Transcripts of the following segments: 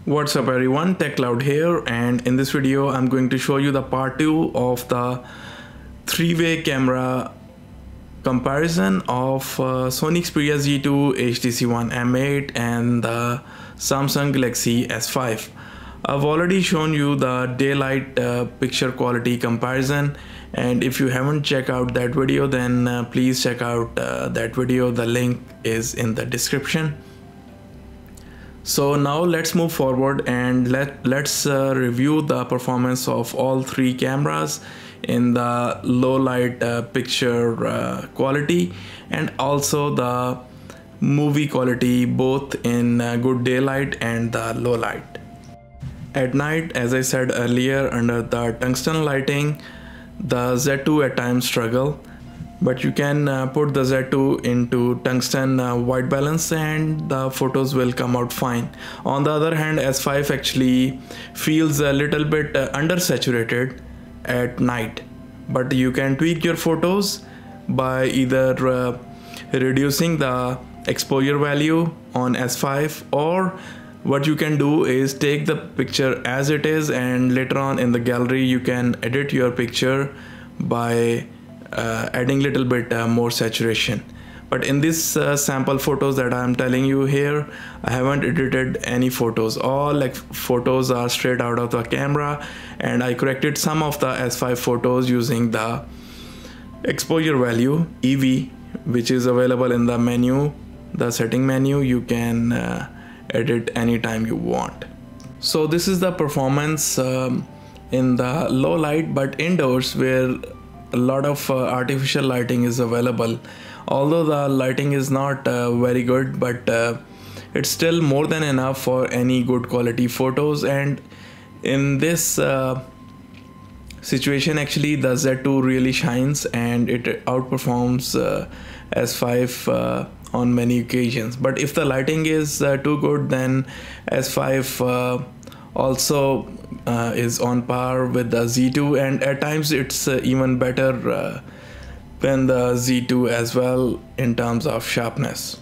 What's up everyone, TechCloud here, and in this video I'm going to show you the part 2 of the three-way camera comparison of Sony Xperia Z2, HTC One M8 and the Samsung Galaxy S5. I've already shown you the daylight picture quality comparison, and if you haven't checked out that video then please check out that video. The link is in the description. So now let's move forward and let's review the performance of all three cameras in the low light picture quality and also the movie quality, both in good daylight and the low light. At night, as I said earlier, under the tungsten lighting, the Z2 at times struggle, but you can put the Z2 into tungsten white balance and the photos will come out fine. On the other hand, S5 actually feels a little bit undersaturated at night, but you can tweak your photos by either reducing the exposure value on S5, or what you can do is take the picture as it is and later on in the gallery you can edit your picture by adding little bit more saturation. But in this sample photos that I am telling you here, I haven't edited any photos. All photos are straight out of the camera, and I corrected some of the S5 photos using the exposure value EV, which is available in the menu, the setting menu. You can edit anytime you want. So this is the performance in the low light, but indoors where a lot of artificial lighting is available. Although the lighting is not very good, but it's still more than enough for any good quality photos. And in this situation actually the Z2 really shines and it outperforms S5 on many occasions. But if the lighting is too good, then S5 also is on par with the Z2, and at times it's even better than the Z2 as well in terms of sharpness.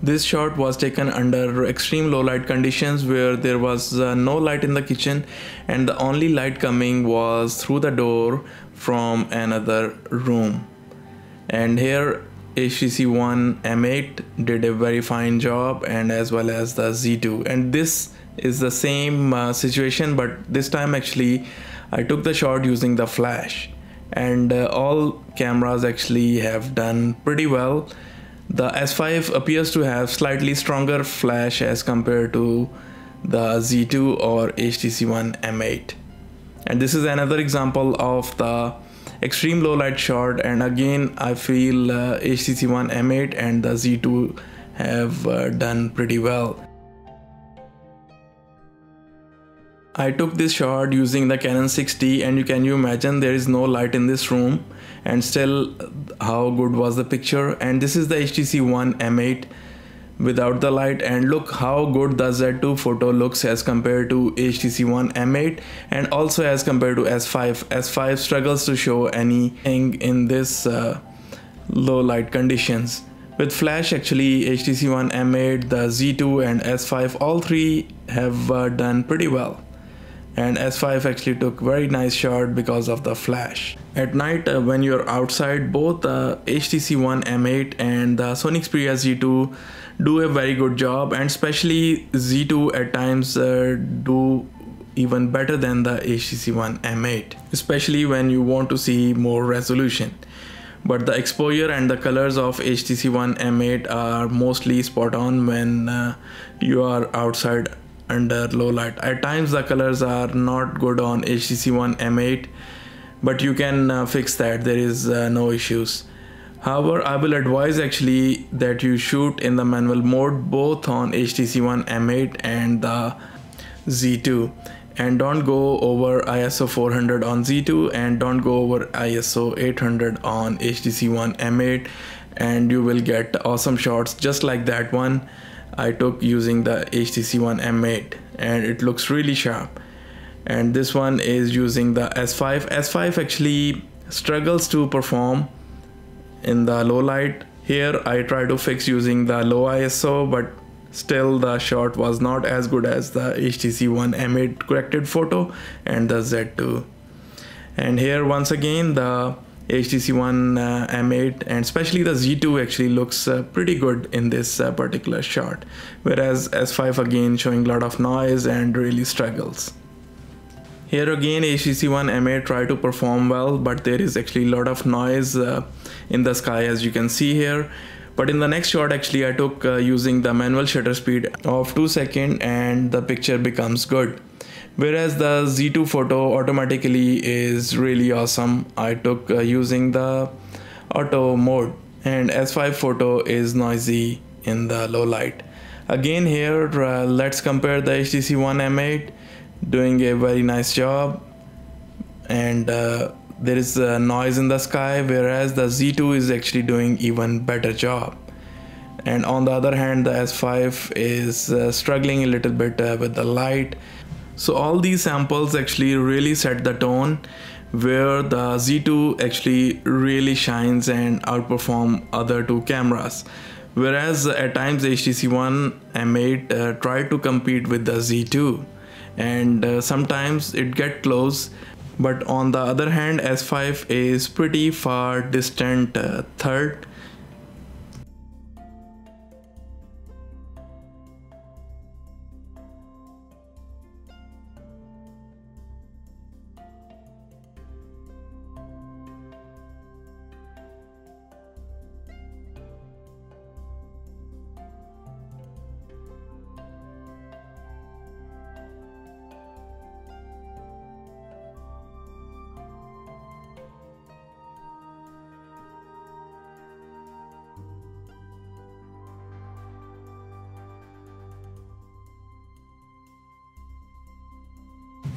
This shot was taken under extreme low light conditions where there was no light in the kitchen and the only light coming was through the door from another room. And here HTC One M8 did a very fine job, and as well as the Z2. And this is the same situation, but this time actually I took the shot using the flash, and all cameras actually have done pretty well. The S5 appears to have slightly stronger flash as compared to the Z2 or HTC One M8. And this is another example of the extreme low light shot, and again I feel HTC One M8 and the Z2 have done pretty well. I took this shot using the Canon 6D, and can you imagine there is no light in this room and still how good was the picture. And this is the HTC One M8 without the light, and look how good the Z2 photo looks as compared to HTC One M8 and also as compared to S5. S5 struggles to show anything in this low light conditions. With flash actually HTC One M8, the Z2 and S5, all three have done pretty well. And S5 actually took very nice shot because of the flash. At night when you're outside, both HTC One M8 and the Sony Xperia Z2 do a very good job, and especially Z2 at times do even better than the HTC One M8, especially when you want to see more resolution. But the exposure and the colors of HTC One M8 are mostly spot on when you are outside under low light. At times the colors are not good on HTC One M8, but you can fix that. There is no issues. However, I will advise actually that you shoot in the manual mode both on HTC One M8 and the Z2, and don't go over ISO 400 on Z2 and don't go over ISO 800 on HTC One M8, and you will get awesome shots just like that one I took using the HTC One M8, and it looks really sharp. And this one is using the S5. S5 actually struggles to perform in the low light. Here I try to fix using the low ISO, but still the shot was not as good as the HTC One M8 corrected photo and the Z2. And here once again the HTC One M8 and especially the Z2 actually looks pretty good in this particular shot, whereas S5 again showing a lot of noise and really struggles. Here again HTC One M8 try to perform well, but there is actually a lot of noise in the sky as you can see here. But in the next shot actually I took using the manual shutter speed of 2 seconds and the picture becomes good. Whereas the Z2 photo automatically is really awesome. I took using the auto mode, and S5 photo is noisy in the low light. Again here let's compare the HTC One M8 doing a very nice job, and there is noise in the sky, whereas the Z2 is actually doing even better job. And on the other hand the S5 is struggling a little bit with the light. So all these samples actually really set the tone, where the Z2 actually really shines and outperform other two cameras, whereas at times HTC One M8 tried to compete with the Z2, and sometimes it get close. But on the other hand S5 is pretty far distant third.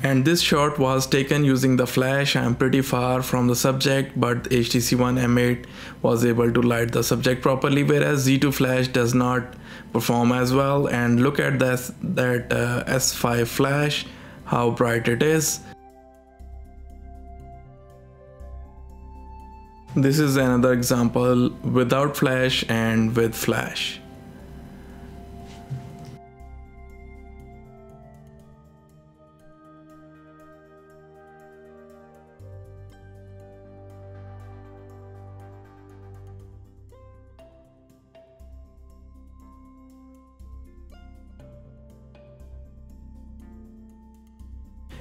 And this shot was taken using the flash. I am pretty far from the subject, but HTC One M8 was able to light the subject properly, whereas Z2 flash does not perform as well. And look at that S5 flash, how bright it is. This is another example without flash and with flash.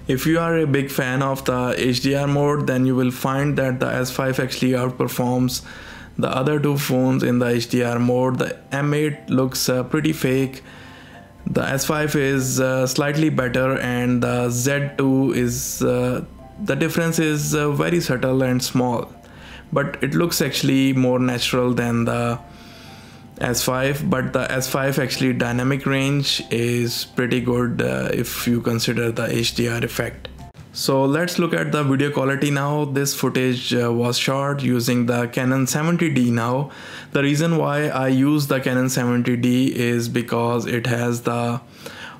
If you are a big fan of the HDR mode, then you will find that the S5 actually outperforms the other two phones in the HDR mode. The M8 looks pretty fake. The S5 is slightly better, and the Z2 is the difference is very subtle and small, but it looks actually more natural than the S5. But the S5 actually dynamic range is pretty good if you consider the HDR effect. So let's look at the video quality now. This footage was shot using the Canon 70D now. The reason why I use the Canon 70D is because it has the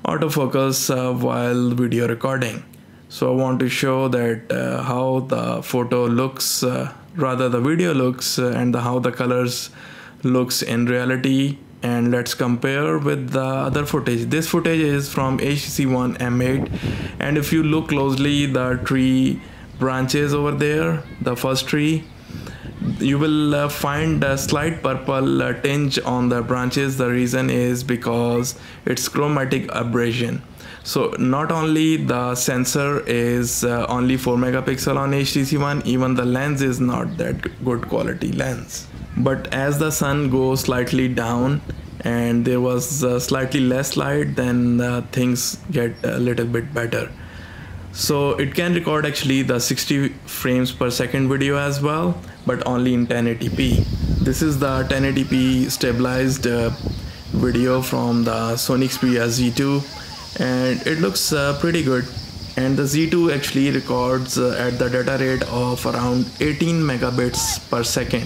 autofocus while video recording. So I want to show that how the photo looks, rather the video looks, and how the colors looks in reality. And let's compare with the other footage. This footage is from HTC One M8, and if you look closely, the tree branches over there, the first tree, you will find a slight purple tinge on the branches. The reason is because it's chromatic aberration. So not only the sensor is only 4 megapixel on HTC One, even the lens is not that good quality lens. But as the sun goes slightly down and there was slightly less light, then things get a little bit better. So it can record actually the 60 frames per second video as well, but only in 1080p. This is the 1080p stabilized video from the Sony Xperia Z2, and it looks pretty good. And the Z2 actually records at the data rate of around 18 megabits per second.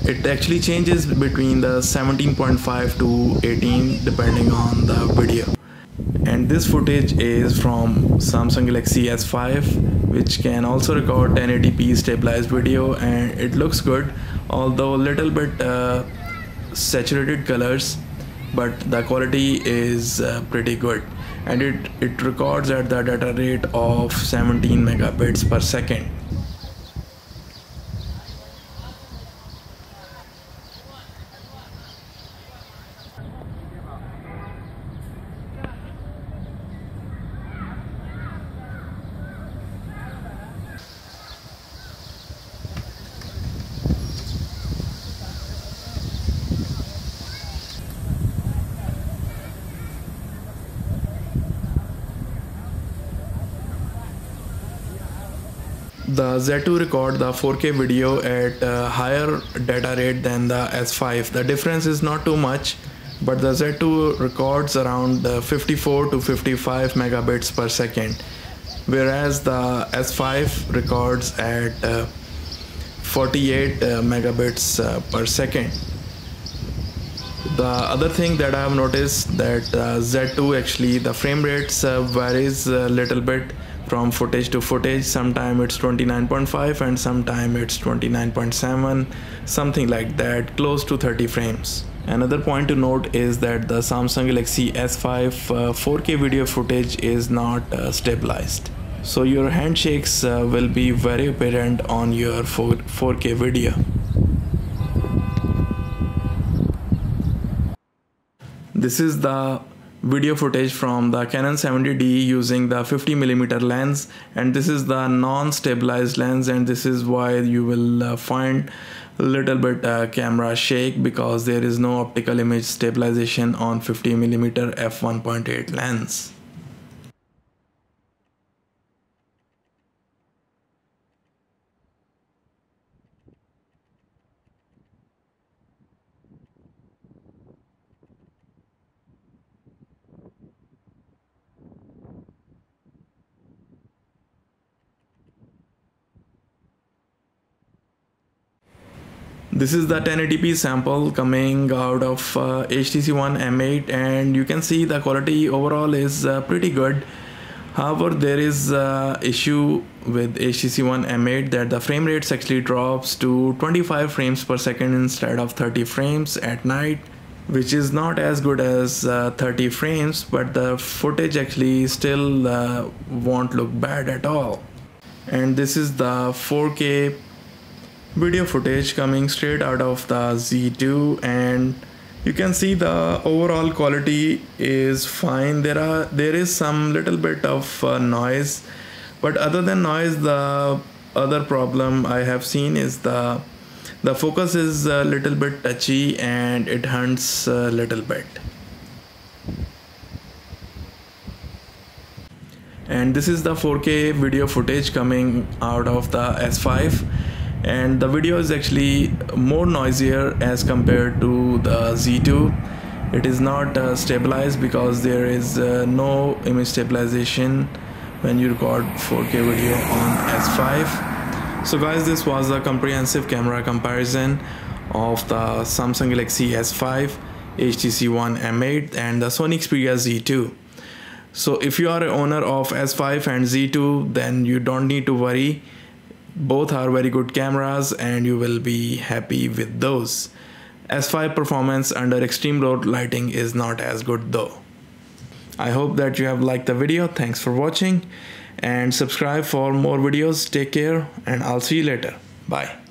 It actually changes between the 17.5 to 18 depending on the video. And this footage is from Samsung Galaxy S5, which can also record 1080p stabilized video, and it looks good, although a little bit saturated colors, but the quality is pretty good, and it records at the data rate of 17 megabits per second. The Z2 record the 4K video at a higher data rate than the S5. The difference is not too much, but the Z2 records around 54 to 55 megabits per second, whereas the S5 records at 48 megabits per second. The other thing that I have noticed that Z2 actually the frame rates varies a little bit from footage to footage. Sometime it's 29.5 and sometime it's 29.7, something like that, close to 30 frames. Another point to note is that the Samsung Galaxy S5 4K video footage is not stabilized, so your handshakes will be very apparent on your 4K video. This is the video footage from the Canon 70D using the 50mm lens, and this is the non-stabilized lens, and this is why you will find a little bit camera shake, because there is no optical image stabilization on 50mm f1.8 lens. This is the 1080p sample coming out of HTC One M8, and you can see the quality overall is pretty good. However, there is issue with HTC One M8 that the frame rates actually drops to 25 frames per second instead of 30 frames at night, which is not as good as 30 frames, but the footage actually still won't look bad at all. And this is the 4K video footage coming straight out of the Z2, and you can see the overall quality is fine. There is some little bit of noise, but other than noise, the other problem I have seen is the focus is a little bit touchy and it hunts a little bit. And this is the 4K video footage coming out of the S5, and the video is actually more noisier as compared to the Z2. It is not stabilized because there is no image stabilization when you record 4K video on S5. So guys, this was a comprehensive camera comparison of the Samsung Galaxy S5, HTC One M8 and the Sony Xperia Z2. So if you are an owner of S5 and Z2, then you don't need to worry. Both are very good cameras and you will be happy with those. S5 performance under extreme low lighting is not as good though. I hope that you have liked the video. Thanks for watching and subscribe for more videos. Take care and I'll see you later. Bye.